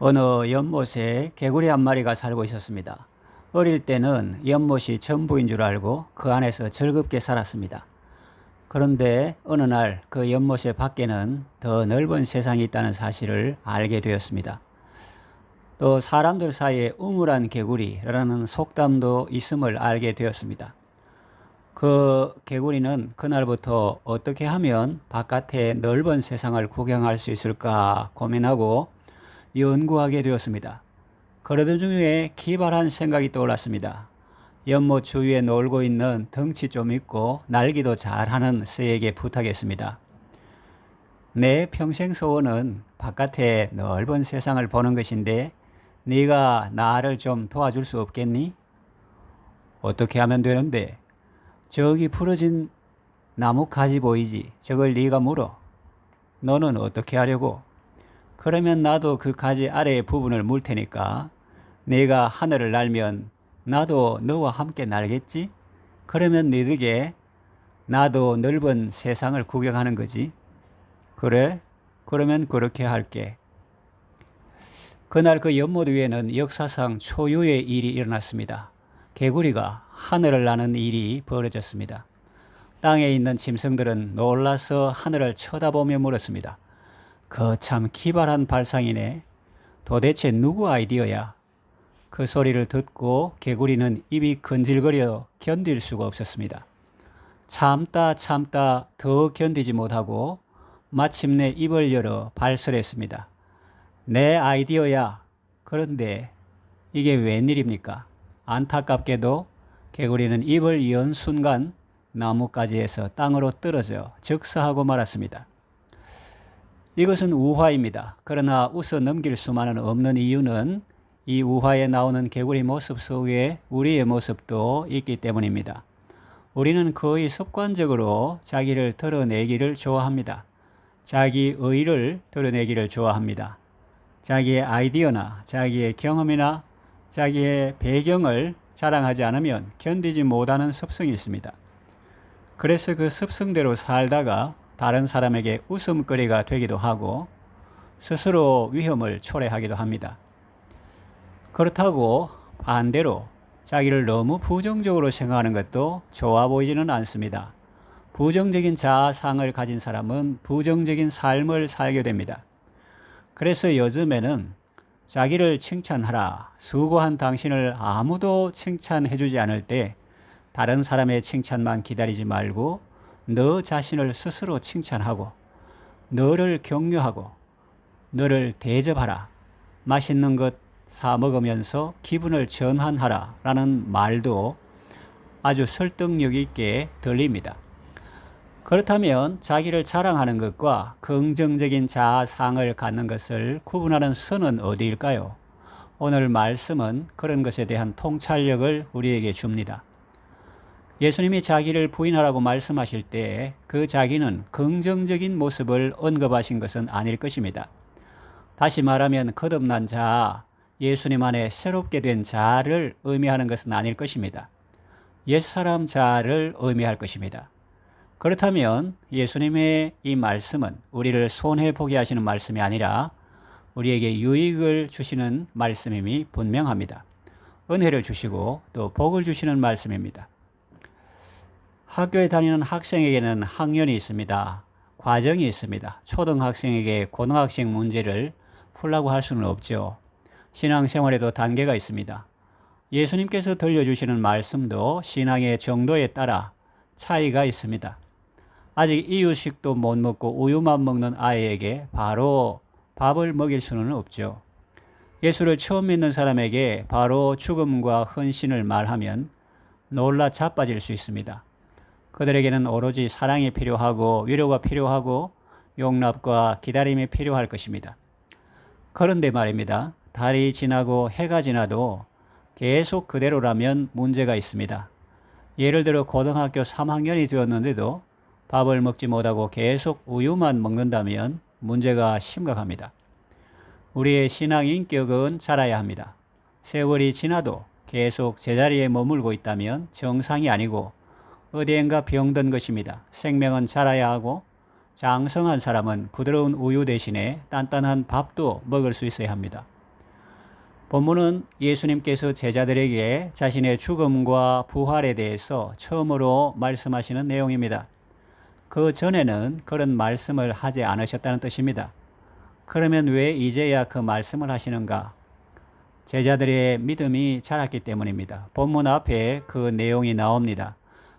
어느 연못에 개구리 한 마리가 살고 있었습니다. 어릴 때는 연못이 전부인 줄 알고 그 안에서 즐겁게 살았습니다. 그런데 어느 날 그 연못의 밖에는 더 넓은 세상이 있다는 사실을 알게 되었습니다. 또 사람들 사이에 우물안 개구리라는 속담도 있음을 알게 되었습니다. 그 개구리는 그날부터 어떻게 하면 바깥의 넓은 세상을 구경할 수 있을까 고민하고 연구하게 되었습니다. 그러던 중에 기발한 생각이 떠올랐습니다. 연못 주위에 놀고 있는 덩치 좀 있고 날기도 잘하는 새에게 부탁했습니다. 내 평생 소원은 바깥의 넓은 세상을 보는 것인데 네가 나를 좀 도와줄 수 없겠니? 어떻게 하면 되는데? 저기 부러진 나무 가지 보이지? 저걸 네가 물어. 너는 어떻게 하려고? 그러면 나도 그 가지 아래의 부분을 물 테니까 네가 하늘을 날면 나도 너와 함께 날겠지? 그러면 네 덕에 나도 넓은 세상을 구경하는 거지. 그래? 그러면 그렇게 할게. 그날 그 연못 위에는 역사상 초유의 일이 일어났습니다. 개구리가 하늘을 나는 일이 벌어졌습니다. 땅에 있는 짐승들은 놀라서 하늘을 쳐다보며 물었습니다. 참 기발한 발상이네. 도대체 누구 아이디어야? 그 소리를 듣고 개구리는 입이 건질거려 견딜 수가 없었습니다. 참다 더 견디지 못하고 마침내 입을 열어 발설했습니다. 내 아이디어야. 그런데 이게 웬일입니까? 안타깝게도 개구리는 입을 연 순간 나뭇가지에서 땅으로 떨어져 즉사하고 말았습니다. 이것은 우화입니다. 그러나 웃어 넘길 수만은 없는 이유는 이 우화에 나오는 개구리 모습 속에 우리의 모습도 있기 때문입니다. 우리는 거의 습관적으로 자기를 드러내기를 좋아합니다. 자기 의의를 드러내기를 좋아합니다. 자기의 아이디어나 자기의 경험이나 자기의 배경을 자랑하지 않으면 견디지 못하는 습성이 있습니다. 그래서 그 습성대로 살다가 다른 사람에게 웃음거리가 되기도 하고 스스로 위험을 초래하기도 합니다. 그렇다고 반대로 자기를 너무 부정적으로 생각하는 것도 좋아 보이지는 않습니다. 부정적인 자아상을 가진 사람은 부정적인 삶을 살게 됩니다. 그래서 요즘에는 자기를 칭찬하라, 수고한 당신을 아무도 칭찬해주지 않을 때 다른 사람의 칭찬만 기다리지 말고 너 자신을 스스로 칭찬하고 너를 격려하고 너를 대접하라. 맛있는 것 사 먹으면서 기분을 전환하라 라는 말도 아주 설득력 있게 들립니다. 그렇다면 자기를 자랑하는 것과 긍정적인 자아상을 갖는 것을 구분하는 선은 어디일까요? 오늘 말씀은 그런 것에 대한 통찰력을 우리에게 줍니다. 예수님이 자기를 부인하라고 말씀하실 때 그 자기는 긍정적인 모습을 언급하신 것은 아닐 것입니다. 다시 말하면 거듭난 자아, 예수님 안에 새롭게 된 자아를 의미하는 것은 아닐 것입니다. 옛사람 자아를 의미할 것입니다. 그렇다면 예수님의 이 말씀은 우리를 손해보게 하시는 말씀이 아니라 우리에게 유익을 주시는 말씀임이 분명합니다. 은혜를 주시고 또 복을 주시는 말씀입니다. 학교에 다니는 학생에게는 학년이 있습니다. 과정이 있습니다. 초등학생에게 고등학생 문제를 풀라고 할 수는 없죠. 신앙생활에도 단계가 있습니다. 예수님께서 들려주시는 말씀도 신앙의 정도에 따라 차이가 있습니다. 아직 이유식도 못 먹고 우유만 먹는 아이에게 바로 밥을 먹일 수는 없죠. 예수를 처음 믿는 사람에게 바로 죽음과 헌신을 말하면 놀라 자빠질 수 있습니다. 그들에게는 오로지 사랑이 필요하고 위로가 필요하고 용납과 기다림이 필요할 것입니다. 그런데 말입니다. 달이 지나고 해가 지나도 계속 그대로라면 문제가 있습니다. 예를 들어 고등학교 3학년이 되었는데도 밥을 먹지 못하고 계속 우유만 먹는다면 문제가 심각합니다. 우리의 신앙 인격은 자라야 합니다. 세월이 지나도 계속 제자리에 머물고 있다면 정상이 아니고 어디엔가 병든 것입니다. 생명은 자라야 하고 장성한 사람은 부드러운 우유 대신에 단단한 밥도 먹을 수 있어야 합니다. 본문은 예수님께서 제자들에게 자신의 죽음과 부활에 대해서 처음으로 말씀하시는 내용입니다. 그 전에는 그런 말씀을 하지 않으셨다는 뜻입니다. 그러면 왜 이제야 그 말씀을 하시는가? 제자들의 믿음이 자랐기 때문입니다. 본문 앞에 그 내용이 나옵니다.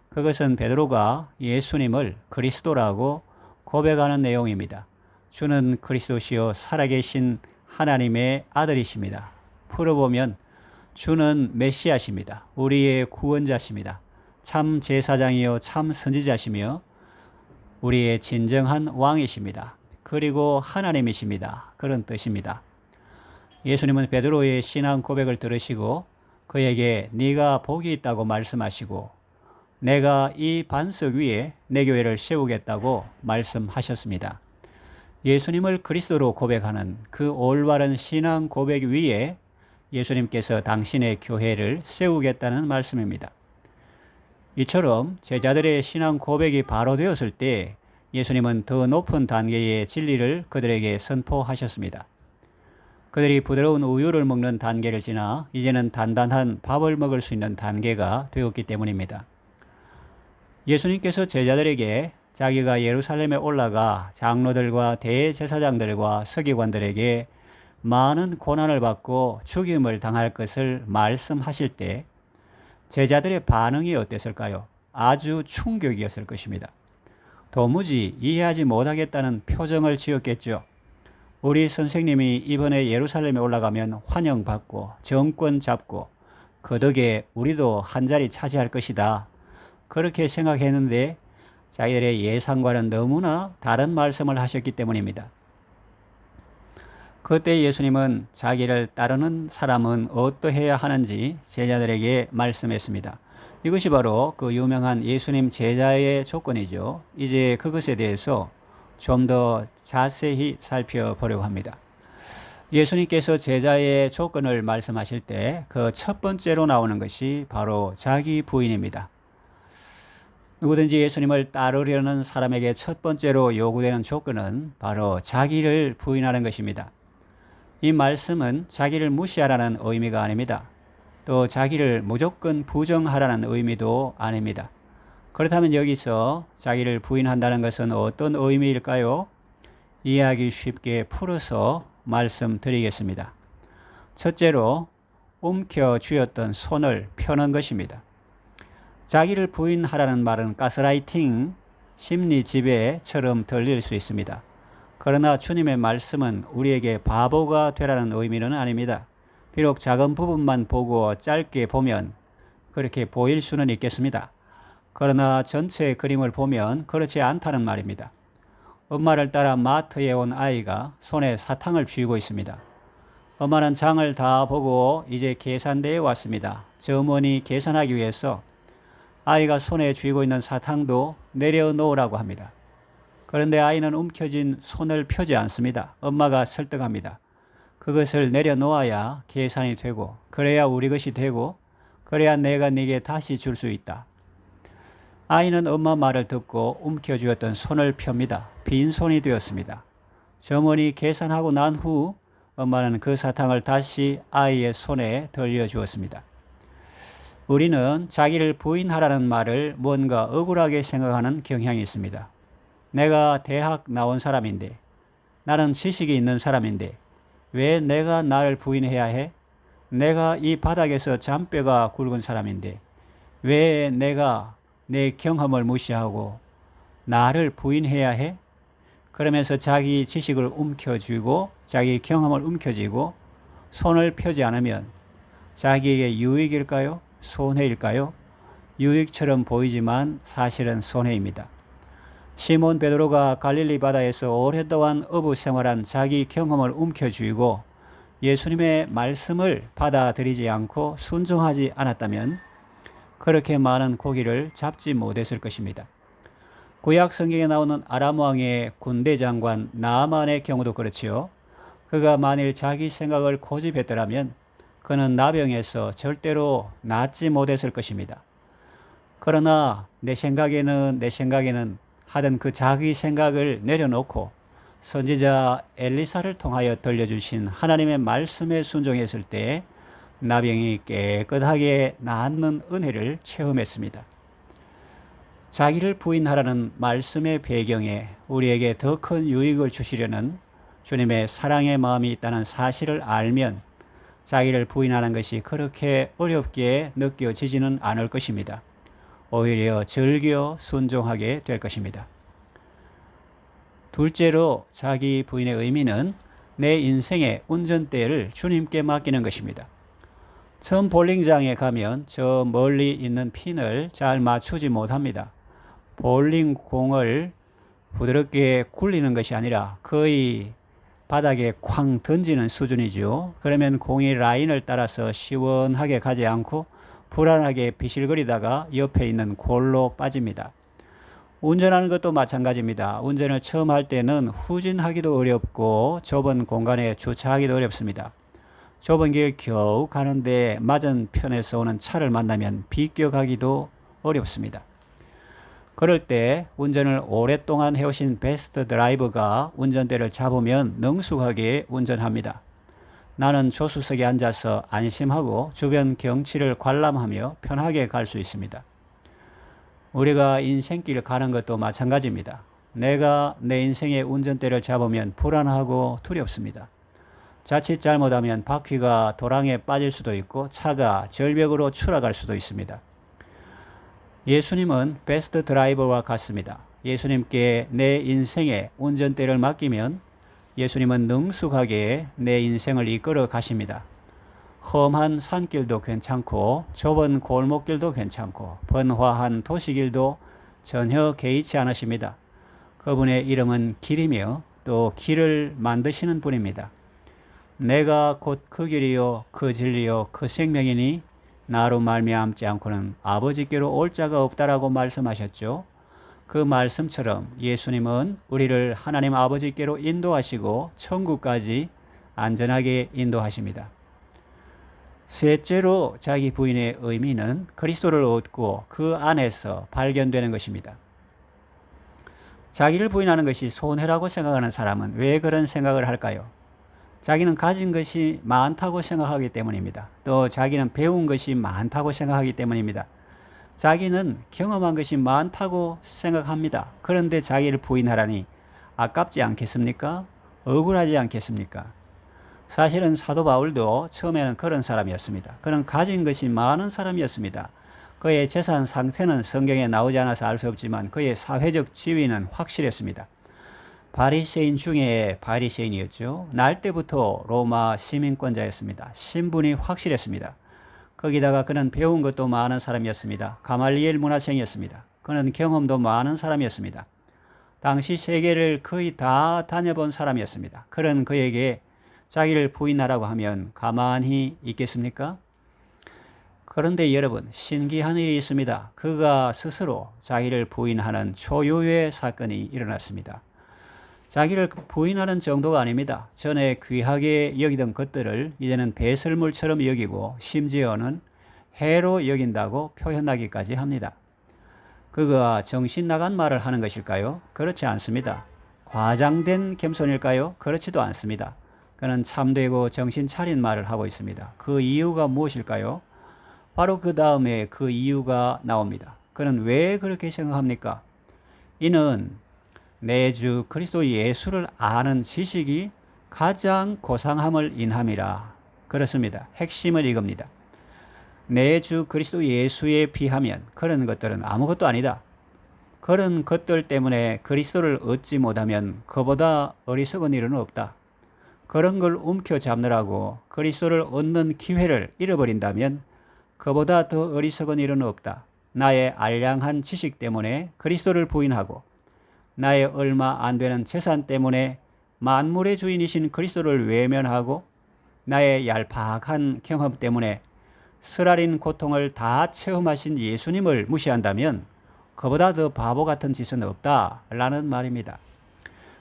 그것은 베드로가 예수님을 그리스도라고 고백하는 내용입니다. 주는 그리스도시요 살아계신 하나님의 아들이십니다. 풀어보면 주는 메시아십니다. 우리의 구원자십니다. 참 제사장이요 참 선지자시며 우리의 진정한 왕이십니다. 그리고 하나님이십니다. 그런 뜻입니다. 예수님은 베드로의 신앙 고백을 들으시고 그에게 네가 복이 있다고 말씀하시고 내가 이 반석 위에 내 교회를 세우겠다고 말씀하셨습니다. 예수님을 그리스도로 고백하는 그 올바른 신앙 고백 위에 예수님께서 당신의 교회를 세우겠다는 말씀입니다. 이처럼 제자들의 신앙 고백이 바로 되었을 때 예수님은 더 높은 단계의 진리를 그들에게 선포하셨습니다. 그들이 부드러운 우유를 먹는 단계를 지나 이제는 단단한 밥을 먹을 수 있는 단계가 되었기 때문입니다. 예수님께서 제자들에게 자기가 예루살렘에 올라가 장로들과 대제사장들과 서기관들에게 많은 고난을 받고 죽임을 당할 것을 말씀하실 때 제자들의 반응이 어땠을까요? 아주 충격이었을 것입니다. 도무지 이해하지 못하겠다는 표정을 지었겠죠. 우리 선생님이 이번에 예루살렘에 올라가면 환영받고 정권 잡고 그 덕에 우리도 한 자리 차지할 것이다. 그렇게 생각했는데 자기들의 예상과는 너무나 다른 말씀을 하셨기 때문입니다. 그때 예수님은 자기를 따르는 사람은 어떠해야 하는지 제자들에게 말씀했습니다. 이것이 바로 그 유명한 예수님 제자의 조건이죠. 이제 그것에 대해서 좀 더 자세히 살펴보려고 합니다. 예수님께서 제자의 조건을 말씀하실 때 그 첫 번째로 나오는 것이 바로 자기 부인입니다. 누구든지 예수님을 따르려는 사람에게 첫 번째로 요구되는 조건은 바로 자기를 부인하는 것입니다. 이 말씀은 자기를 무시하라는 의미가 아닙니다. 또 자기를 무조건 부정하라는 의미도 아닙니다. 그렇다면 여기서 자기를 부인한다는 것은 어떤 의미일까요? 이해하기 쉽게 풀어서 말씀드리겠습니다. 첫째로 움켜쥐었던 손을 펴는 것입니다. 자기를 부인하라는 말은 가스라이팅, 심리 지배처럼 들릴 수 있습니다. 그러나 주님의 말씀은 우리에게 바보가 되라는 의미는 아닙니다. 비록 작은 부분만 보고 짧게 보면 그렇게 보일 수는 있겠습니다. 그러나 전체 그림을 보면 그렇지 않다는 말입니다. 엄마를 따라 마트에 온 아이가 손에 사탕을 쥐고 있습니다. 엄마는 장을 다 보고 이제 계산대에 왔습니다. 점원이 계산하기 위해서 아이가 손에 쥐고 있는 사탕도 내려놓으라고 합니다. 그런데 아이는 움켜쥔 손을 펴지 않습니다. 엄마가 설득합니다. 그것을 내려놓아야 계산이 되고 그래야 우리 것이 되고 그래야 내가 네게 다시 줄 수 있다. 아이는 엄마 말을 듣고 움켜쥐었던 손을 펴니다. 빈손이 되었습니다. 점원이 계산하고 난 후 엄마는 그 사탕을 다시 아이의 손에 돌려주었습니다. 우리는 자기를 부인하라는 말을 뭔가 억울하게 생각하는 경향이 있습니다. 내가 대학 나온 사람인데, 나는 지식이 있는 사람인데 왜 내가 나를 부인해야 해? 내가 이 바닥에서 잔뼈가 굵은 사람인데 왜 내가 내 경험을 무시하고 나를 부인해야 해? 그러면서 자기 지식을 움켜쥐고 자기 경험을 움켜쥐고 손을 펴지 않으면 자기에게 유익일까요? 손해일까요? 유익처럼 보이지만 사실은 손해입니다. 시몬 베드로가 갈릴리 바다에서 오랫동안 어부 생활한 자기 경험을 움켜쥐고 예수님의 말씀을 받아들이지 않고 순종하지 않았다면 그렇게 많은 고기를 잡지 못했을 것입니다. 구약 성경에 나오는 아람 왕의 군대 장관 나아만의 경우도 그렇지요. 그가 만일 자기 생각을 고집했더라면 그는 나병에서 절대로 낫지 못했을 것입니다. 그러나 내 생각에는 하던 그 자기 생각을 내려놓고 선지자 엘리사를 통하여 들려주신 하나님의 말씀에 순종했을 때 나병이 깨끗하게 낫는 은혜를 체험했습니다. 자기를 부인하라는 말씀의 배경에 우리에게 더 큰 유익을 주시려는 주님의 사랑의 마음이 있다는 사실을 알면 자기를 부인하는 것이 그렇게 어렵게 느껴지지는 않을 것입니다. 오히려 즐겨 순종하게 될 것입니다. 둘째로 자기 부인의 의미는 내 인생의 운전대를 주님께 맡기는 것입니다. 처음 볼링장에 가면 저 멀리 있는 핀을 잘 맞추지 못합니다. 볼링 공을 부드럽게 굴리는 것이 아니라 거의 바닥에 쾅 던지는 수준이죠. 그러면 공이 라인을 따라서 시원하게 가지 않고 불안하게 비실거리다가 옆에 있는 골로 빠집니다. 운전하는 것도 마찬가지입니다. 운전을 처음 할 때는 후진하기도 어렵고 좁은 공간에 주차하기도 어렵습니다. 좁은 길 겨우 가는데 맞은편에서 오는 차를 만나면 비껴가기도 어렵습니다. 그럴 때 운전을 오랫동안 해오신 베스트 드라이버가 운전대를 잡으면 능숙하게 운전합니다. 나는 조수석에 앉아서 안심하고 주변 경치를 관람하며 편하게 갈 수 있습니다. 우리가 인생길 가는 것도 마찬가지입니다. 내가 내 인생의 운전대를 잡으면 불안하고 두렵습니다. 자칫 잘못하면 바퀴가 도랑에 빠질 수도 있고 차가 절벽으로 추락할 수도 있습니다. 예수님은 베스트 드라이버와 같습니다. 예수님께 내 인생의 운전대를 맡기면 예수님은 능숙하게 내 인생을 이끌어 가십니다. 험한 산길도 괜찮고 좁은 골목길도 괜찮고 번화한 도시길도 전혀 개의치 않으십니다. 그분의 이름은 길이며 또 길을 만드시는 분입니다. 내가 곧 그 길이요 그 진리요 그 생명이니 나로 말미암지 않고는 아버지께로 올 자가 없다라고 말씀하셨죠. 그 말씀처럼 예수님은 우리를 하나님 아버지께로 인도하시고 천국까지 안전하게 인도하십니다. 셋째로 자기 부인의 의미는 그리스도를 얻고 그 안에서 발견되는 것입니다. 자기를 부인하는 것이 손해라고 생각하는 사람은 왜 그런 생각을 할까요? 자기는 가진 것이 많다고 생각하기 때문입니다. 또 자기는 배운 것이 많다고 생각하기 때문입니다. 자기는 경험한 것이 많다고 생각합니다. 그런데 자기를 부인하라니 아깝지 않겠습니까? 억울하지 않겠습니까? 사실은 사도 바울도 처음에는 그런 사람이었습니다. 그는 가진 것이 많은 사람이었습니다. 그의 재산 상태는 성경에 나오지 않아서 알 수 없지만 그의 사회적 지위는 확실했습니다. 바리새인 중에 바리새인이었죠. 날 때부터 로마 시민권자였습니다. 신분이 확실했습니다. 거기다가 그는 배운 것도 많은 사람이었습니다. 가말리엘 문화생이었습니다. 그는 경험도 많은 사람이었습니다. 당시 세계를 거의 다 다녀본 사람이었습니다. 그런 그에게 자기를 부인하라고 하면 가만히 있겠습니까? 그런데 여러분, 신기한 일이 있습니다. 그가 스스로 자기를 부인하는 초유의 사건이 일어났습니다. 자기를 부인하는 정도가 아닙니다. 전에 귀하게 여기던 것들을 이제는 배설물처럼 여기고 심지어는 해로 여긴다고 표현하기까지 합니다. 그가 정신 나간 말을 하는 것일까요? 그렇지 않습니다. 과장된 겸손일까요? 그렇지도 않습니다. 그는 참되고 정신 차린 말을 하고 있습니다. 그 이유가 무엇일까요? 바로 그 다음에 그 이유가 나옵니다. 그는 왜 그렇게 생각합니까? 이는 내 주 그리스도 예수를 아는 지식이 가장 고상함을 인함이라. 그렇습니다. 핵심을 이겁니다. 내 주 그리스도 예수에 비하면 그런 것들은 아무것도 아니다. 그런 것들 때문에 그리스도를 얻지 못하면 그보다 어리석은 일은 없다. 그런 걸 움켜잡느라고 그리스도를 얻는 기회를 잃어버린다면 그보다 더 어리석은 일은 없다. 나의 알량한 지식 때문에 그리스도를 부인하고 나의 얼마 안 되는 재산 때문에 만물의 주인이신 그리스도를 외면하고 나의 얄팍한 경험 때문에 쓰라린 고통을 다 체험하신 예수님을 무시한다면 그보다 더 바보 같은 짓은 없다라는 말입니다.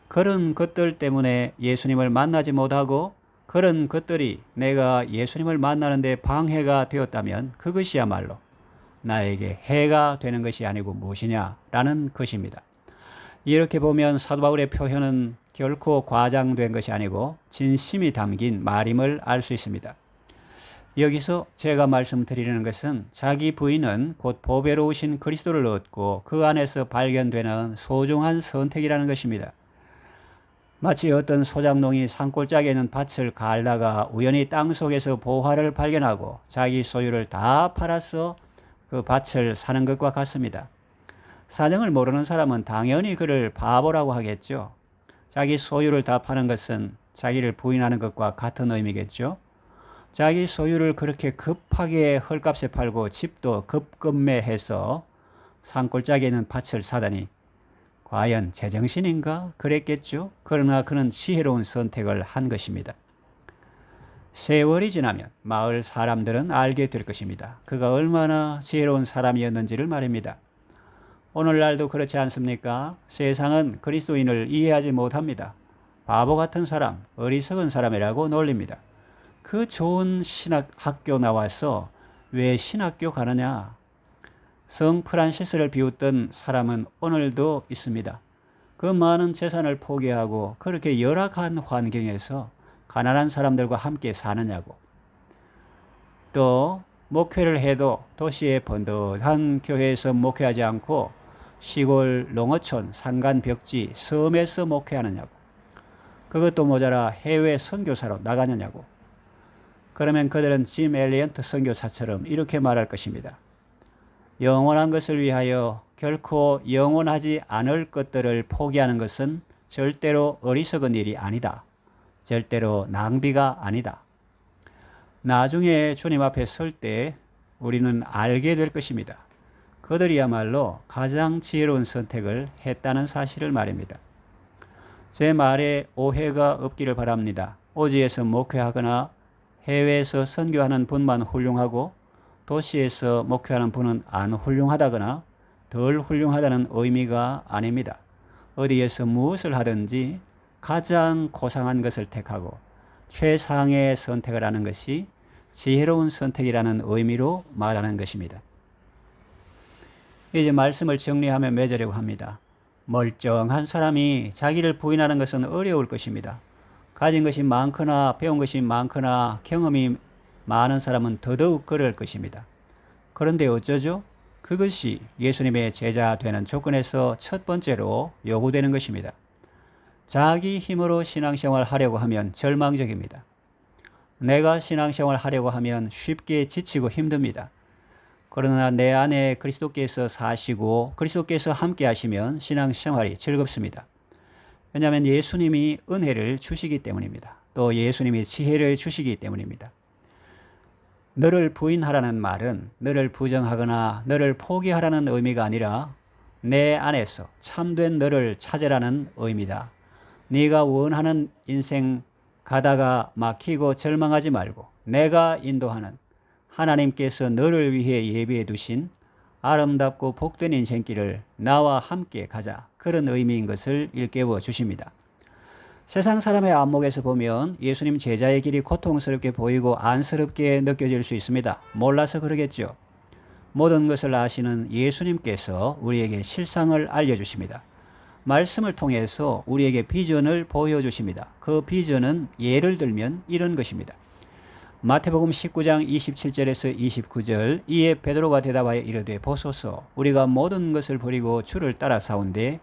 그런 것들 때문에 예수님을 만나지 못하고 그런 것들이 내가 예수님을 만나는데 방해가 되었다면 그것이야말로 나에게 해가 되는 것이 아니고 무엇이냐라는 것입니다. 이렇게 보면 사도 바울의 표현은 결코 과장된 것이 아니고 진심이 담긴 말임을 알 수 있습니다. 여기서 제가 말씀드리는 것은 자기 부인은 곧 보배로우신 그리스도를 얻고 그 안에서 발견되는 소중한 선택이라는 것입니다. 마치 어떤 소작농이 산골짜기에 있는 밭을 갈다가 우연히 땅속에서 보화를 발견하고 자기 소유를 다 팔아서 그 밭을 사는 것과 같습니다. 사정을 모르는 사람은 당연히 그를 바보라고 하겠죠. 자기 소유를 다 파는 것은 자기를 부인하는 것과 같은 의미겠죠. 자기 소유를 그렇게 급하게 헐값에 팔고 집도 급급매해서 산골짜기에 있는 밭을 사다니 과연 제정신인가 그랬겠죠. 그러나 그는 지혜로운 선택을 한 것입니다. 세월이 지나면 마을 사람들은 알게 될 것입니다. 그가 얼마나 지혜로운 사람이었는지를 말입니다. 오늘날도 그렇지 않습니까? 세상은 그리스도인을 이해하지 못합니다. 바보 같은 사람, 어리석은 사람이라고 놀립니다. 그 좋은 신학학교 나와서 왜 신학교 가느냐? 성 프란시스를 비웃던 사람은 오늘도 있습니다. 그 많은 재산을 포기하고 그렇게 열악한 환경에서 가난한 사람들과 함께 사느냐고. 또 목회를 해도 도시의 번듯한 교회에서 목회하지 않고 시골 농어촌, 산간 벽지, 섬에서 목회하느냐고. 그것도 모자라 해외 선교사로 나가느냐고. 그러면 그들은 짐 엘리언트 선교사처럼 이렇게 말할 것입니다. 영원한 것을 위하여 결코 영원하지 않을 것들을 포기하는 것은 절대로 어리석은 일이 아니다. 절대로 낭비가 아니다. 나중에 주님 앞에 설 때 우리는 알게 될 것입니다. 그들이야말로 가장 지혜로운 선택을 했다는 사실을 말입니다. 제 말에 오해가 없기를 바랍니다. 오지에서 목회하거나 해외에서 선교하는 분만 훌륭하고 도시에서 목회하는 분은 안 훌륭하다거나 덜 훌륭하다는 의미가 아닙니다. 어디에서 무엇을 하든지 가장 고상한 것을 택하고 최상의 선택을 하는 것이 지혜로운 선택이라는 의미로 말하는 것입니다. 이제 말씀을 정리하며 맺으려고 합니다. 멀쩡한 사람이 자기를 부인하는 것은 어려울 것입니다. 가진 것이 많거나 배운 것이 많거나 경험이 많은 사람은 더더욱 그럴 것입니다. 그런데 어쩌죠? 그것이 예수님의 제자 되는 조건에서 첫 번째로 요구되는 것입니다. 자기 힘으로 신앙생활 하려고 하면 절망적입니다. 내가 신앙생활 하려고 하면 쉽게 지치고 힘듭니다. 그러나 내 안에 그리스도께서 사시고 그리스도께서 함께 하시면 신앙생활이 즐겁습니다. 왜냐하면 예수님이 은혜를 주시기 때문입니다. 또 예수님이 지혜를 주시기 때문입니다. 너를 부인하라는 말은 너를 부정하거나 너를 포기하라는 의미가 아니라 내 안에서 참된 너를 찾으라는 의미다. 네가 원하는 인생 가다가 막히고 절망하지 말고 내가 인도하는 하나님께서 너를 위해 예비해 두신 아름답고 복된 인생길을 나와 함께 가자. 그런 의미인 것을 일깨워 주십니다. 세상 사람의 안목에서 보면 예수님 제자의 길이 고통스럽게 보이고 안쓰럽게 느껴질 수 있습니다. 몰라서 그러겠죠. 모든 것을 아시는 예수님께서 우리에게 실상을 알려주십니다. 말씀을 통해서 우리에게 비전을 보여주십니다. 그 비전은 예를 들면 이런 것입니다. 마태복음 19장 27절에서 29절 이에 베드로가 대답하여 이르되 보소서 우리가 모든 것을 버리고 주를 따라 사온데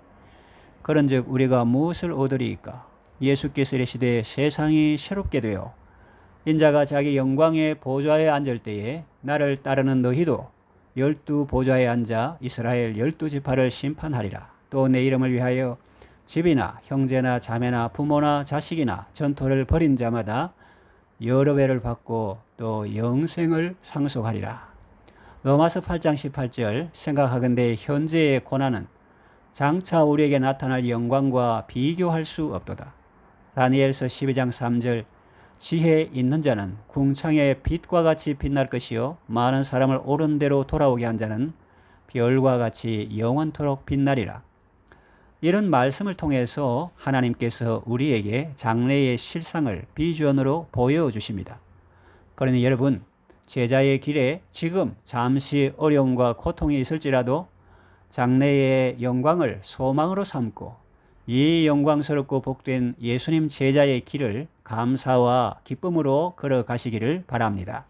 그런즉 우리가 무엇을 얻으리이까? 예수께서 이르시되 세상이 새롭게 되어 인자가 자기 영광의 보좌에 앉을 때에 나를 따르는 너희도 12 보좌에 앉아 이스라엘 12지파를 심판하리라. 또 내 이름을 위하여 집이나 형제나 자매나 부모나 자식이나 전토를 벌인 자마다 여러 배를 받고 또 영생을 상속하리라. 로마서 8장 18절 생각하건대 현재의 고난은 장차 우리에게 나타날 영광과 비교할 수 없도다. 다니엘서 12장 3절 지혜 있는 자는 궁창의 빛과 같이 빛날 것이요 많은 사람을 옳은 대로 돌아오게 한 자는 별과 같이 영원토록 빛나리라. 이런 말씀을 통해서 하나님께서 우리에게 장래의 실상을 비전으로 보여주십니다. 그러니 여러분 제자의 길에 지금 잠시 어려움과 고통이 있을지라도 장래의 영광을 소망으로 삼고 이 영광스럽고 복된 예수님 제자의 길을 감사와 기쁨으로 걸어가시기를 바랍니다.